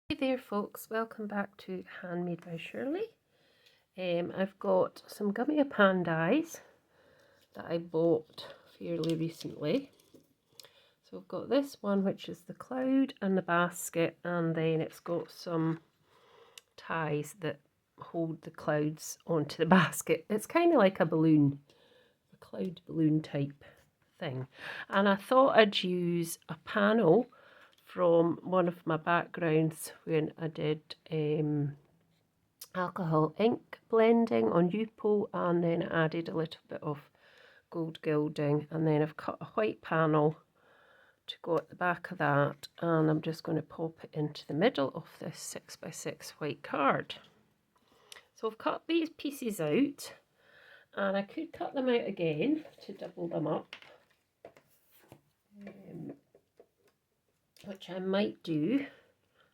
Hey there folks, welcome back to Handmade by Shirley. I've got some Gummiapan dies that I bought fairly recently. So I've got this one which is the cloud and the basket, and then it's got some ties that hold the clouds onto the basket. It's kind of like a balloon, a cloud balloon type thing. And I thought I'd use a panel from one of my backgrounds when I did alcohol ink blending on Yupo, and then added a little bit of gold gilding, and then I've cut a white panel to go at the back of that, and I'm just going to pop it into the middle of this 6x6 white card. So I've cut these pieces out, and I could cut them out again to double them up, which I might do.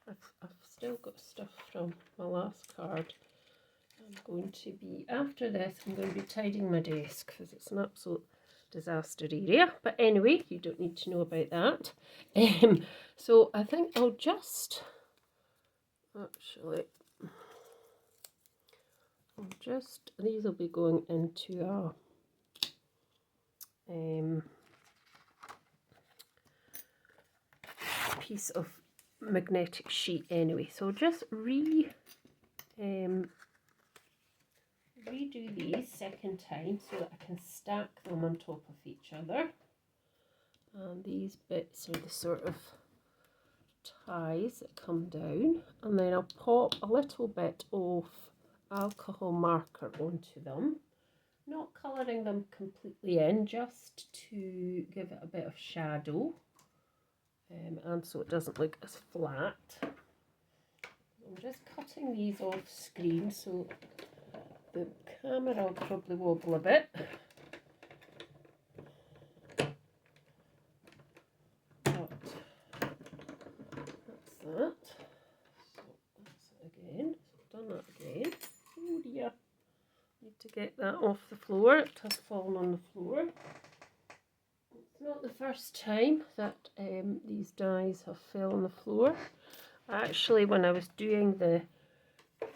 I've still got stuff from my last card. I'm going to be, after this, I'm going to be tidying my desk because it's an absolute disaster area. But anyway, you don't need to know about that. So I think I'll just, these will be going into a piece of magnetic sheet anyway. So just redo these second time so that I can stack them on top of each other. And these bits are the sort of ties that come down, and then I'll pop a little bit of alcohol marker onto them, not colouring them completely in, just to give it a bit of shadow, and so it doesn't look as flat. I'm just cutting these off screen, so the camera will probably wobble a bit. But that's that. So that's it again. So I've done that again. Oh dear. Need to get that off the floor. It has fallen on the floor. It's not the first time that these dies have fell on the floor. Actually, when I was doing the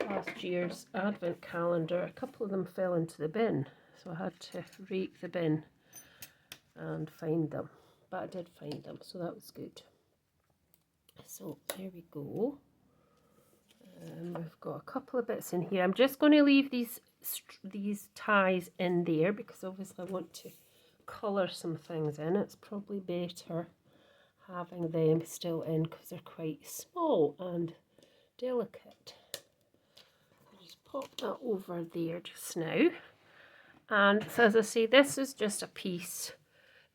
last year's advent calendar, a couple of them fell into the bin, so I had to rake the bin and find them, but I did find them, so that was good. So there we go. We've got a couple of bits in here. I'm just going to leave these ties in there because obviously I want to colour some things in. It's probably better having them still in because they're quite small and delicate. Pop that over there just now. And so as I say, this is just a piece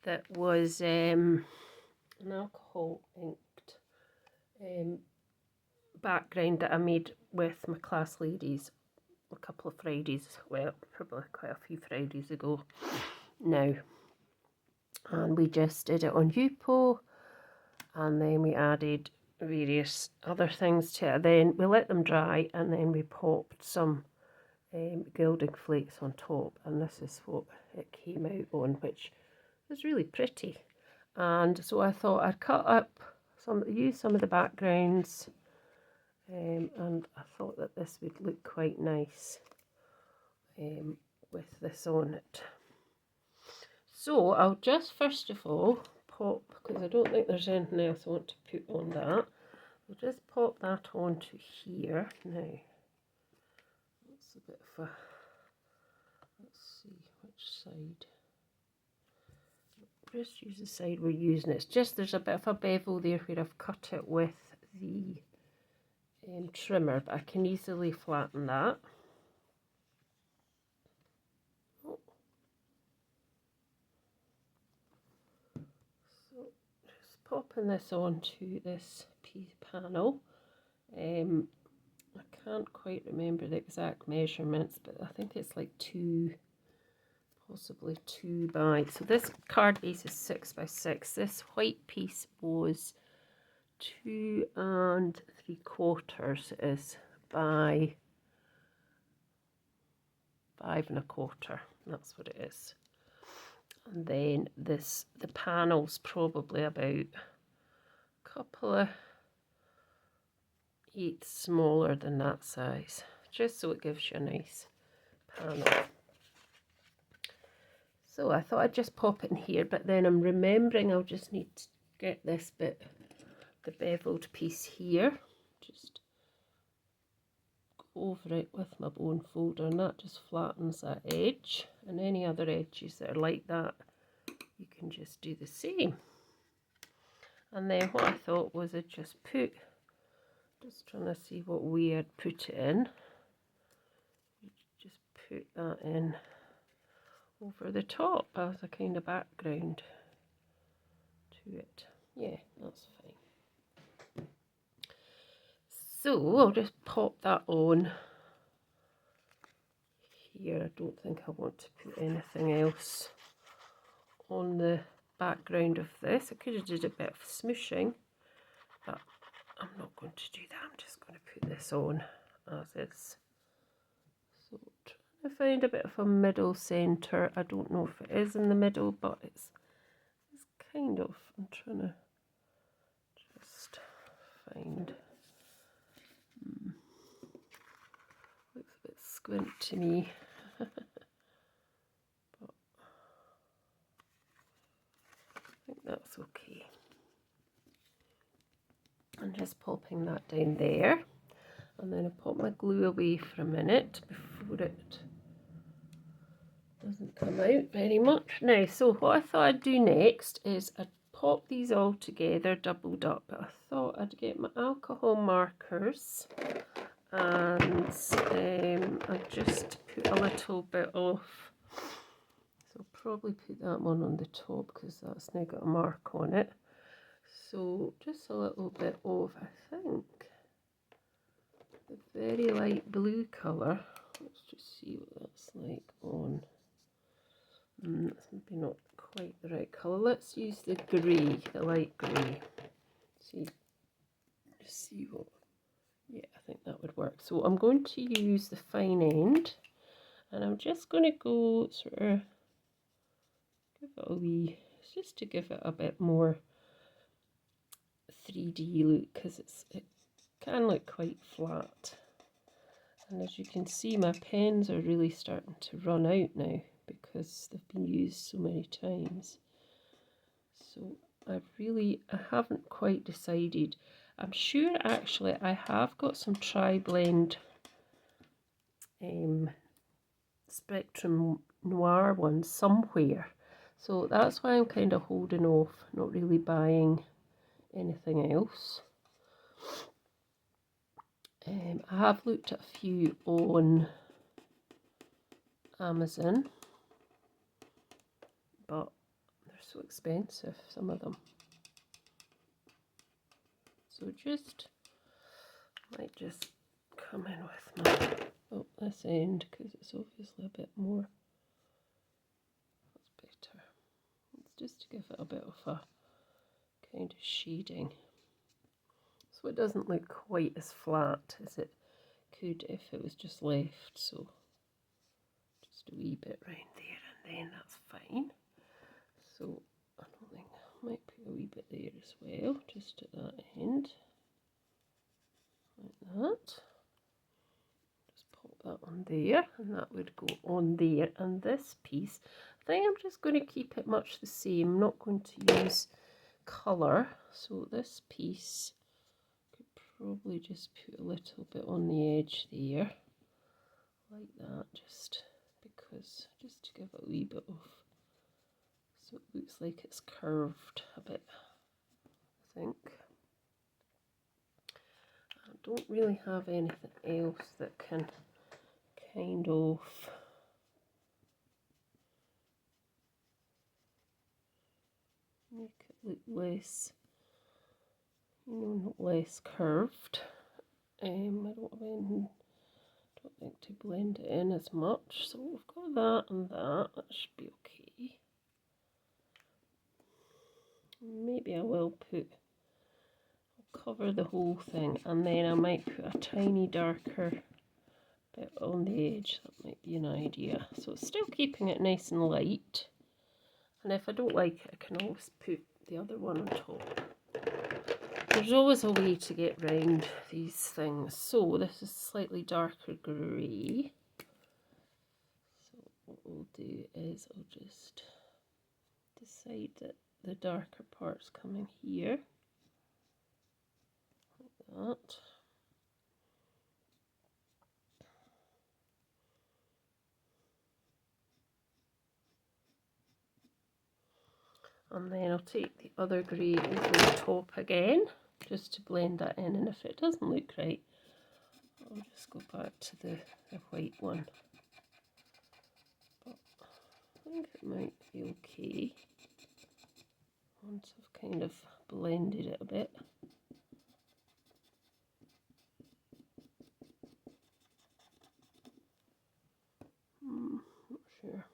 that was an alcohol inked background that I made with my class ladies a couple of Fridays, well, probably quite a few Fridays ago now. And we just did it on Yupo, and then we added various other things to it. Then we let them dry, and then we popped some gilding flakes on top, and this is what it came out on, which is really pretty. And so I thought I'd use some of the backgrounds, and I thought that this would look quite nice with this on it. So I'll just first of all pop, because I don't think there's anything else I want to put on that. I'll just pop that onto here now. That's a bit of a, let's see which side. Just use the side we're using. It's just there's a bit of a bevel there where I've cut it with the trimmer, but I can easily flatten that. Popping this onto this piece panel. I can't quite remember the exact measurements, but I think it's like possibly 2 by. So this card base is 6x6. This white piece was 2 3/4 is by 5 1/4. That's what it is. And then the panel's probably about a couple of 8 smaller than that size, just so it gives you a nice panel. So I thought I'd just pop it in here, but then I'm remembering I'll just need to get this bit, the beveled piece here, just go over it with my bone folder, and that just flattens that edge, and any other edges that are like that you can just do the same. And then what I thought was I'd just trying to see what way I'd put it in, just put that in over the top as a kind of background to it. Yeah, that's fine. So I'll just pop that on here. I don't think I want to put anything else on the background of this. I could have did a bit of smooshing, but I'm not going to do that. I'm just going to put this on as is. So trying to find a bit of a middle centre. I don't know if it is in the middle, but it's kind of. I'm trying to just find. Looks a bit squint to me. But I think that's okay. I'm just popping that down there, and then I pop my glue away for a minute before it doesn't come out very much. Now, so what I thought I'd do next is I'd pop these all together doubled up, but I thought I'd get my alcohol markers and I'd just put a little bit of, so I'll probably put that one on the top because that's now got a mark on it. So just a little bit of, I think, the very light blue colour. Let's just see what that's like on. That's maybe not quite the right colour. Let's use the grey, the light grey. Just see what. Yeah, I think that would work. So I'm going to use the fine end, and I'm just going to go sort of give it a wee, just to give it a bit more 3D look, because it can look quite flat. And as you can see, my pens are really starting to run out now because they've been used so many times. So I haven't quite decided. I'm sure actually I have got some tri-blend Spectrum Noir ones somewhere. So that's why I'm kind of holding off, not really buying anything else. I have looked at a few on Amazon, but they're so expensive, some of them. So might just come in with this end, because it's obviously a bit more. That's better. It's just to give it a bit of a kind of shading, so it doesn't look quite as flat as it could if it was just left. So just a wee bit right there, and then that's fine. So I don't think I might put a wee bit there as well, just at that end, like that. Just pop that on there, and that would go on there. And this piece, I think I'm just going to keep it much the same. I'm not going to use colour, so this piece could probably just put a little bit on the edge there, like that, just to give it a wee bit of, so it looks like it's curved a bit, I think. I don't really have anything else that can kind of make it look less, not less curved. I don't have anything, don't think, to blend it in as much. So we've got that and that. That should be okay. Maybe I will I'll cover the whole thing, and then I might put a tiny darker bit on the edge. That might be an idea. So still keeping it nice and light. And if I don't like it, I can always put the other one on top. There's always a way to get round these things. So this is slightly darker grey. So what we'll do is I'll just decide that the darker part's coming here, like that. And then I'll take the other grey over the top again, just to blend that in, and if it doesn't look right, I'll just go back to the white one. But I think it might be okay once I've kind of blended it a bit. Not sure.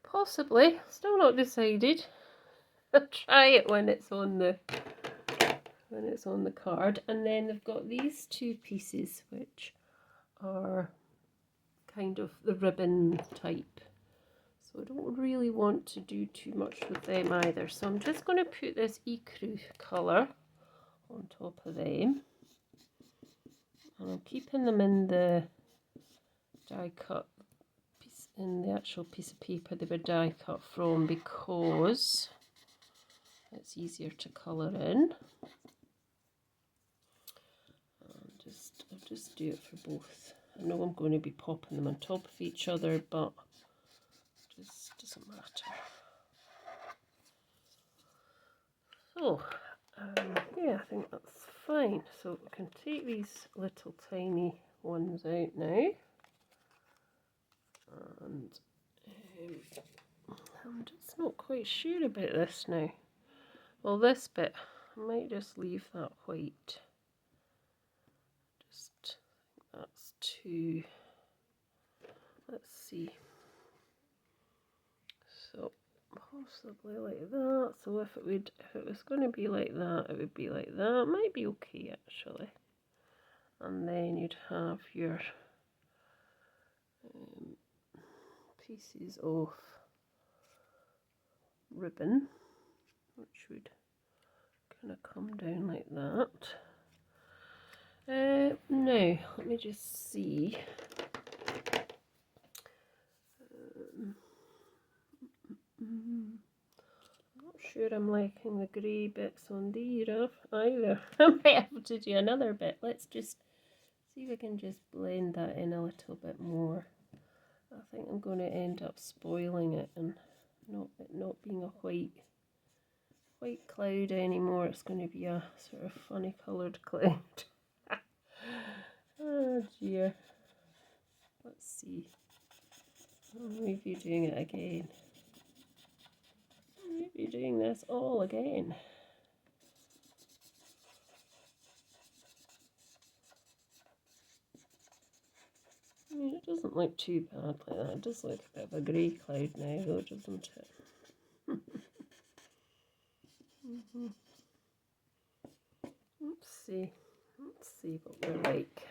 Possibly, still not decided. I'll try it when it's on the card. And then they've got these two pieces which are kind of the ribbon type. So I don't really want to do too much with them either. So I'm just going to put this ecru colour on top of them. And I'm keeping them in the die cut piece, in the actual piece of paper they were die cut from, because it's easier to colour in. I'll just do it for both. I know I'm going to be popping them on top of each other, but it just doesn't matter. So, yeah, I think that's fine. So we can take these little tiny ones out now. And I'm just not quite sure about this now. Well, this bit, I might just leave that white. Just think that's too, let's see. So possibly like that. So if it was going to be like that, it would be like that. Might be okay actually. And then you'd have your pieces of ribbon, which would kind of come down like that. Now let me just see. I'm not sure I'm liking the grey bits on these either. I might have to do another bit. Let's just see if I can just blend that in a little bit more. I think I'm going to end up spoiling it and not being a white cloud anymore. It's going to be a sort of funny coloured cloud. Oh dear. Let's see. I'll maybe doing it again. Maybe doing this all again. I mean, it doesn't look too bad like that. It does look a bit of a grey cloud now, though, doesn't it? Let's see what we're like.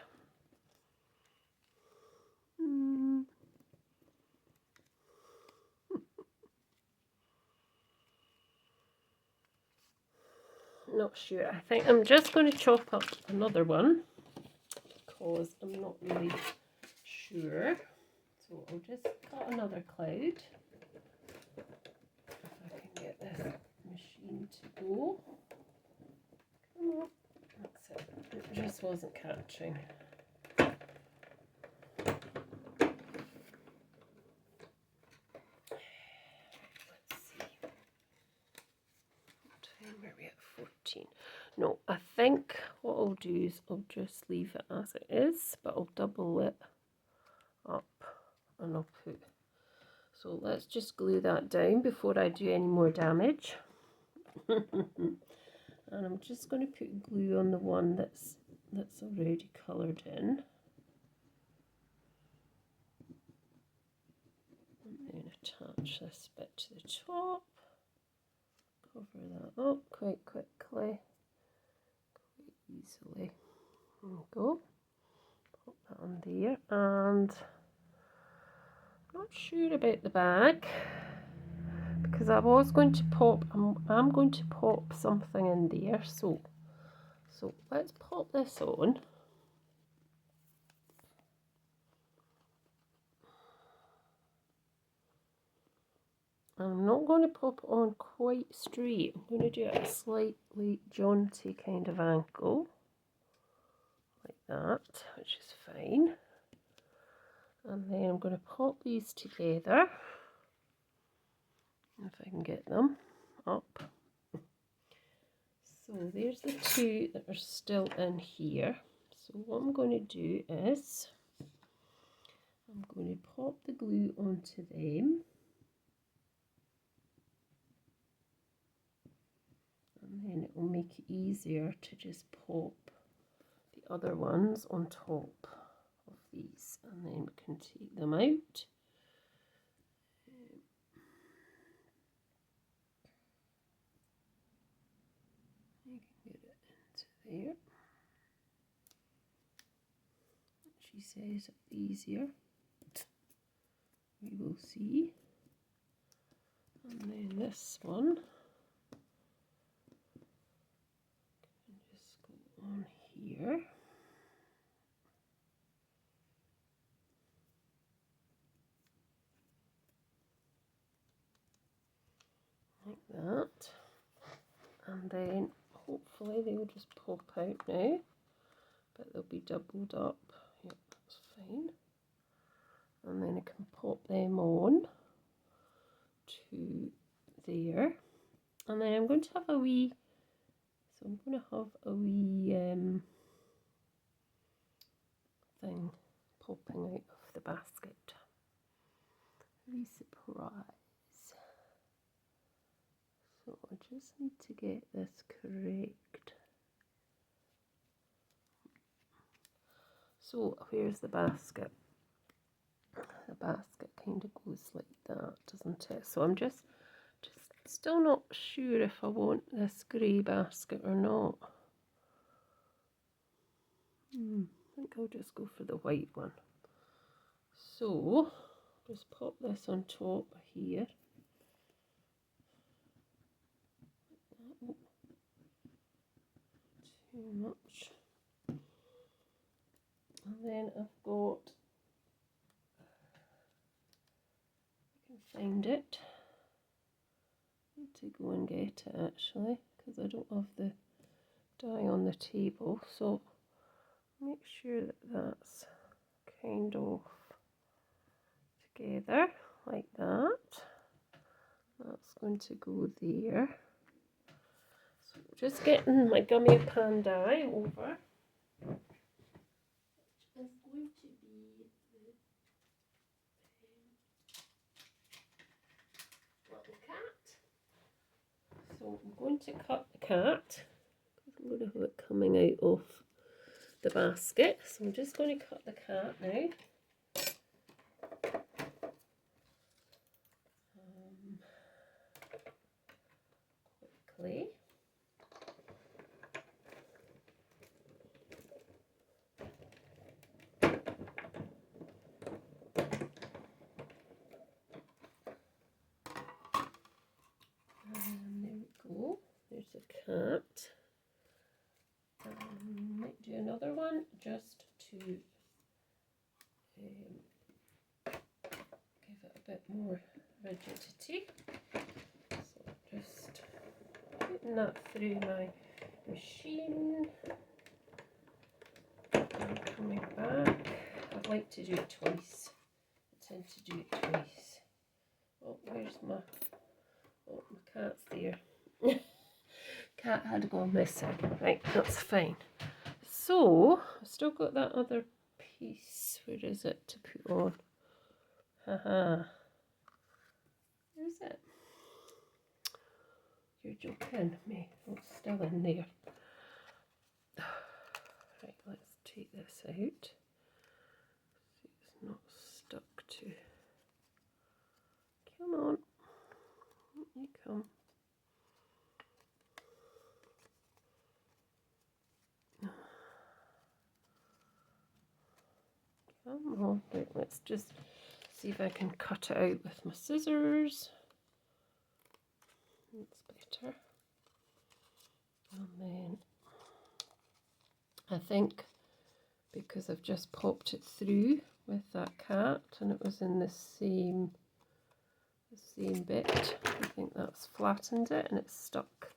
Not sure. I think I'm just going to chop up another one because I'm not really sure. So I'll just cut another cloud. If I can get this machine to go. Come on. That's it. It just wasn't catching. We're at 14. No, I think what I'll do is I'll just leave it as it is, but I'll double it up and I'll put, so let's just glue that down before I do any more damage. And I'm just going to put glue on the one that's already coloured in. And then attach this bit to the top. Cover that up quite quickly, quite easily. There we go. Pop that on there, and Not sure about the bag because I was going to pop, I'm going to pop something in there, so let's pop this on. I'm not going to pop it on quite straight. I'm going to do it at a slightly jaunty kind of angle, like that, which is fine. And then I'm going to pop these together, if I can get them up. So there's the two that are still in here. So what I'm going to do is I'm going to pop the glue onto them. And then it will make it easier to just pop the other ones on top of these. And then we can take them out. You can get it into there. She says it's easier. We will see. And then this one can just go on here. Like that. And then hopefully they will just pop out now, but they'll be doubled up. Yep, that's fine. And then I can pop them on to there. And then I'm going to have a wee, so I'm going to have a wee thing popping out of the basket. A wee surprise. So I just need to get this correct. So where's the basket? The basket kind of goes like that, doesn't it? So I'm just still not sure if I want this grey basket or not. I think I'll just go for the white one. So just pop this on top here. Oh, too much. And then I've got, I can find it. I need to go and get it actually, because I don't have the die on the table. So make sure that that's kind of together like that. That's going to go there. So just getting my Gummiapan die over. Which is going to be the little cat. So I'm going to cut the cat. There's a little of it coming out of the basket. So I'm just going to cut the cat now. Quickly. And there we go. There's a cat. Might do another one just to give it a bit more rigidity. So just putting that through my machine and coming back. I'd like to do it twice. I tend to do it twice. Oh, where's my cat's there. Cat had gone missing. Right, that's fine. So I've still got that other piece. Where is it to put on? Haha. Where's it? You're joking me. Oh, it's still in there. Right, let's take this out. See, it's not stuck to. Come on. You come. Come on. Right, let's just see if I can cut it out with my scissors. That's better. And then I think because I've just popped it through with that cat and it was in the same bit, I think that's flattened it and it's stuck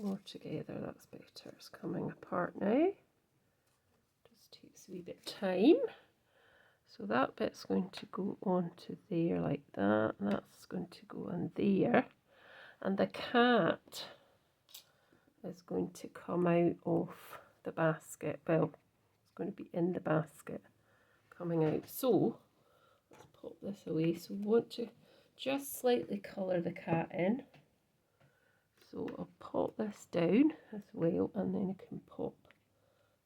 more together. That's better. It's coming apart now. Just takes a wee bit of time. So that bit's going to go onto there like that, and that's going to go on there, and the cat is going to come out of the basket. Well, it's going to be in the basket coming out. So let's pop this away. So we want to just slightly colour the cat in. So I'll pop this down as well, and then I can pop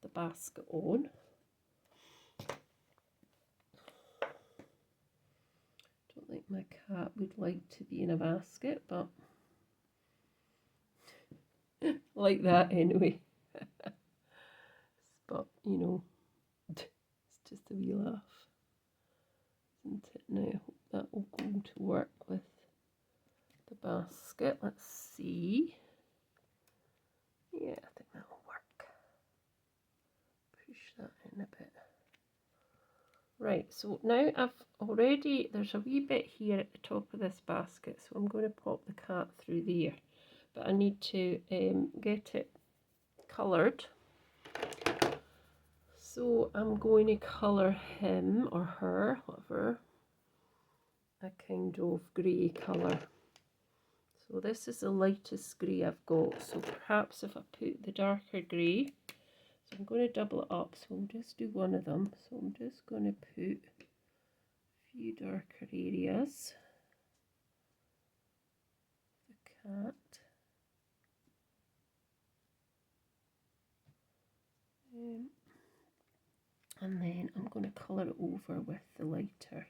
the basket on. Don't think my cat would like to be in a basket, but like that anyway. But you know, it's just a wee laugh, isn't it? Now I hope that will go to work with the basket. Let's see. Yeah, I think that will work. Push that in a bit. Right, so now there's a wee bit here at the top of this basket, so I'm going to pop the cat through there. But I need to get it coloured. So I'm going to colour him or her, whatever, a kind of grey colour. So this is the lightest grey I've got, so perhaps if I put the darker grey, so I'm going to double it up, so I'll just do one of them. So I'm just going to put a few darker areas. The cat. And then I'm going to colour it over with the lighter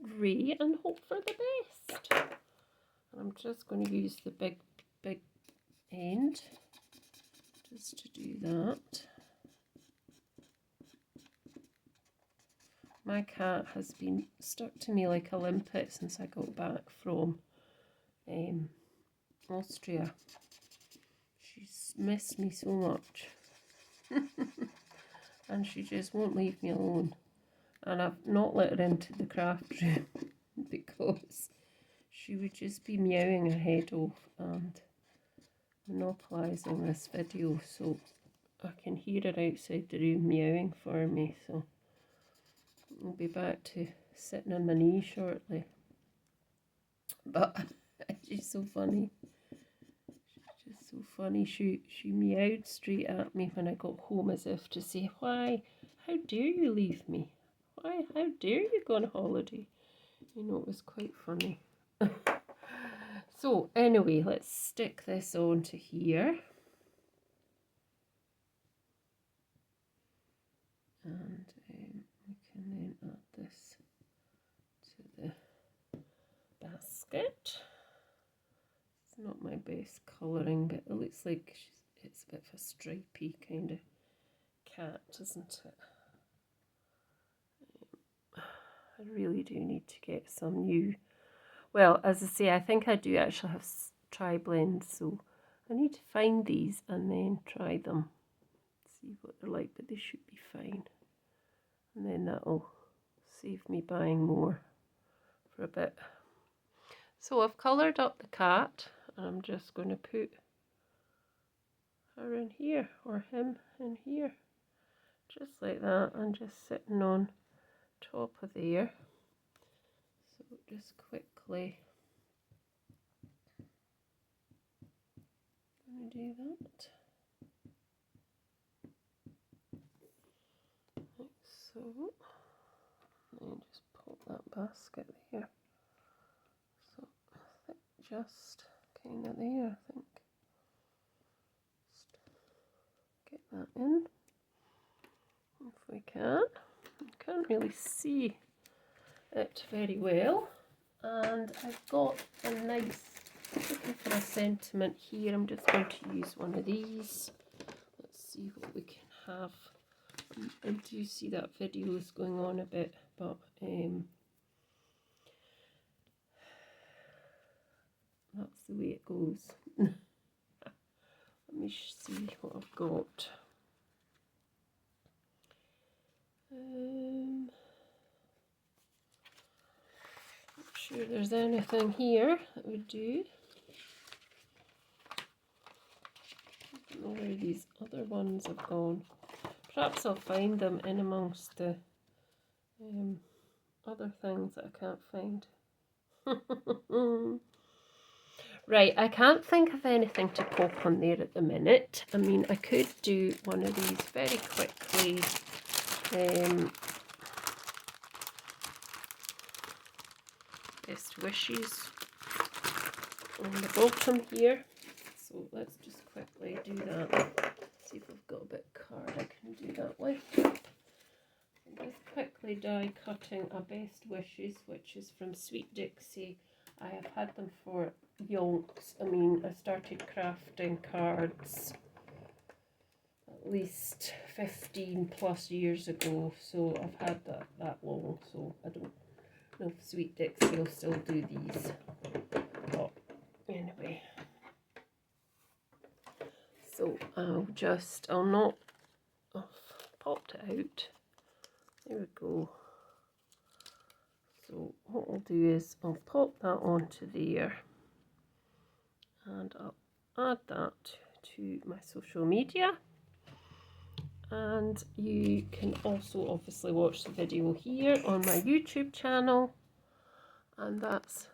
grey and hope for the best. And I'm just going to use the big end just to do that. My cat has been stuck to me like a limpet since I got back from Austria. She's missed me so much. And she just won't leave me alone. And I've not let her into the craft room because she would just be meowing her head off and monopolising this video. So I can hear her outside the room meowing for me. So I'll be back to sitting on my knee shortly. But she's so funny. She's just so funny. She meowed straight at me when I got home as if to say, why, how dare you leave me? Why, how dare you go on holiday? You know, it was quite funny. So anyway, let's stick this onto here. And we can then add this to the basket. It's not my best colouring, but it looks like it's a bit of a stripy kind of cat, isn't it? I really do need to get some new, well, as I say, I think I do actually have tri-blends, so I need to find these and then try them, see what they're like, but they should be fine. And then that'll save me buying more for a bit. So I've coloured up the cat, and I'm just going to put her in here, or him in here, just like that, and just sitting on top of there. So just quickly going to do that. Like so. And just pop that basket there. So I think just kind of there, I think. Just get that in if we can. I can't really see it very well, and I've got a nice, looking for a sentiment here. I'm just going to use one of these. Let's see what we can have. I do see that video is going on a bit, but that's the way it goes. Let me see what I've got. Not sure there's anything here that would do. I don't know where these other ones have gone. Perhaps I'll find them in amongst the other things that I can't find. Right, I can't think of anything to pop on there at the minute. I mean, I could do one of these very quickly. Best wishes on the bottom here. So let's just quickly do that. See if I've got a bit of card I can do that with. I'm just quickly die cutting a best wishes, which is from Sweet Dixie. I have had them for yonks. I mean, I started crafting cards at least 15 plus years ago, so I've had that long, so I don't know if Sweet Dixie will still do these. But anyway, so I'll not, I've popped it out. There we go. So what I'll do is I'll pop that onto there, and I'll add that to my social media. And you can also obviously watch the video here on my YouTube channel, and that's